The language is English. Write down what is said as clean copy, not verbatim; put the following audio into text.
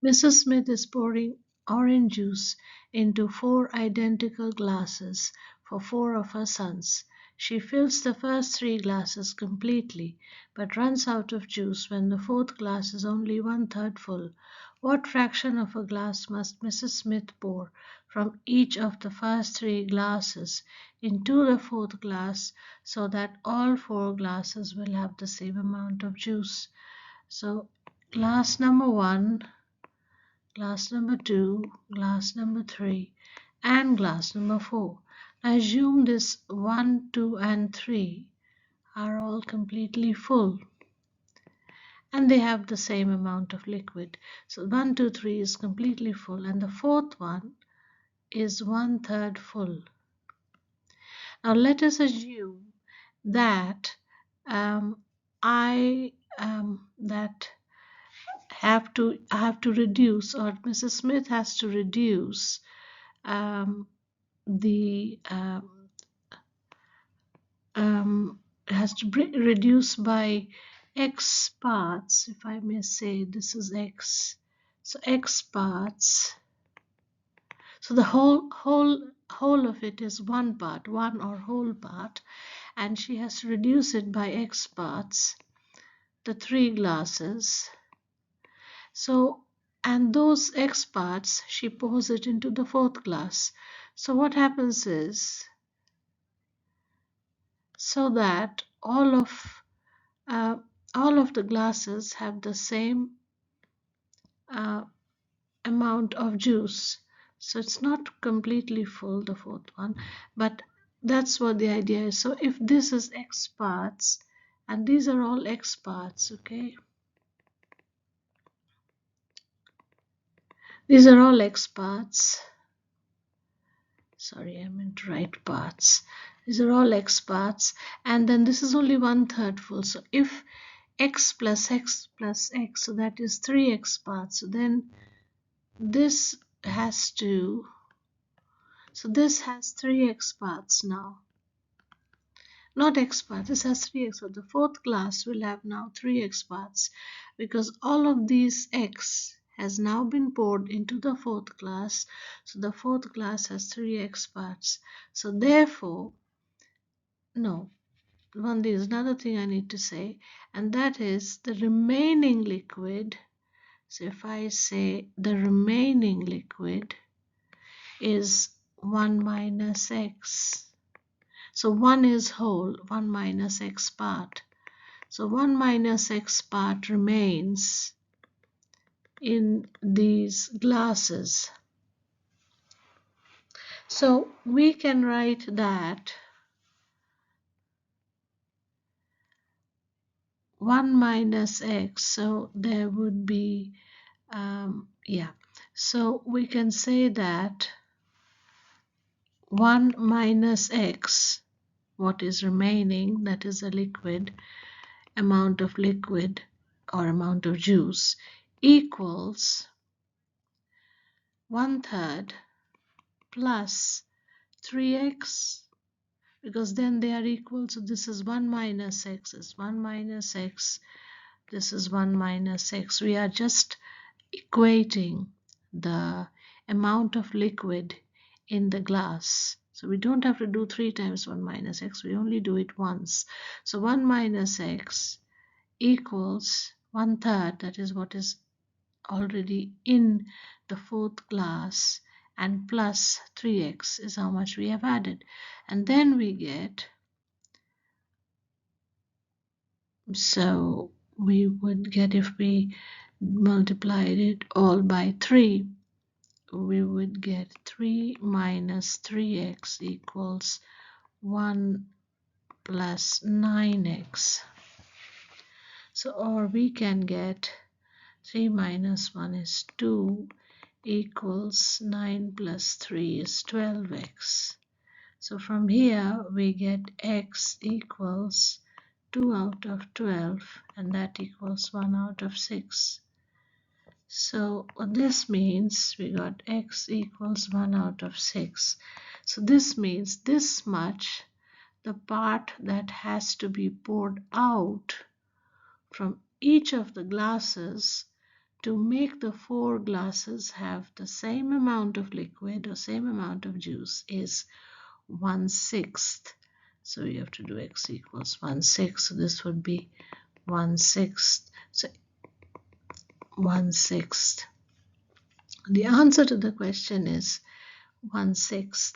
Mrs. Smith is pouring orange juice into 4 identical glasses for 4 of her sons. She fills the first 3 glasses completely, but runs out of juice when the fourth glass is only 1/3 full. What fraction of a glass must Mrs. Smith pour from each of the first 3 glasses into the fourth glass so that all 4 glasses will have the same amount of juice? So, glass number 1, glass number 2, glass number 3, and glass number 4. Assume this 1, 2, and 3 are all completely full and they have the same amount of liquid. So 1, 2, 3 is completely full and the fourth one is 1/3 full. Now let us assume that I have to reduce, or Mrs. Smith has to reduce the has to reduce by x parts, if I may say. This is x, so x parts. So the whole of it is 1 part, 1 or whole part, and she has to reduce it by x parts, the 3 glasses. So, and those x parts, she pours it into the fourth glass. So what happens is, so that all of the glasses have the same amount of juice. So it's not completely full, the fourth one, but that's what the idea is. So if this is x parts and these are all x parts, okay, these are all x parts. Sorry, I meant to write parts. These are all x parts, and then this is only 1/3 full. So if x plus x plus x, so that is 3x parts. So then this has to, so this has 3x parts now. Not x parts, this has 3x. So the fourth glass will have now 3x parts because all of these x has now been poured into the fourth glass. So the fourth glass has 3x parts. So therefore, no, there's another thing I need to say, and that is the remaining liquid. So if I say the remaining liquid is 1 minus x. So 1 is whole, 1 minus x part. So 1 minus x part remains in these glasses. So we can write that 1 minus x, so there would be, so we can say that 1 minus x, what is remaining, that is a liquid, amount of liquid or amount of juice, equals 1/3 plus 3x, because then they are equal. So this is 1 minus x, is 1 minus x, this is 1 minus x. We are just equating the amount of liquid in the glass. So we don't have to do 3 times 1 minus x, we only do it once. So 1 minus x equals 1/3, that is what is already in the fourth glass, and plus 3x is how much we have added. And then we get, so we would get, if we multiplied it all by 3, we would get 3 minus 3x equals 1 plus 9x. So, or we can get 3 minus 1 is 2 equals 9 plus 3 is 12x. So from here we get x equals 2 out of 12, and that equals 1 out of 6. So what this means, we got x equals 1 out of 6. So this means this much, the part that has to be poured out from each of the glasses to make the 4 glasses have the same amount of liquid or same amount of juice is 1/6. So you have to do x equals 1/6. So this would be 1/6. So 1/6. The answer to the question is 1/6.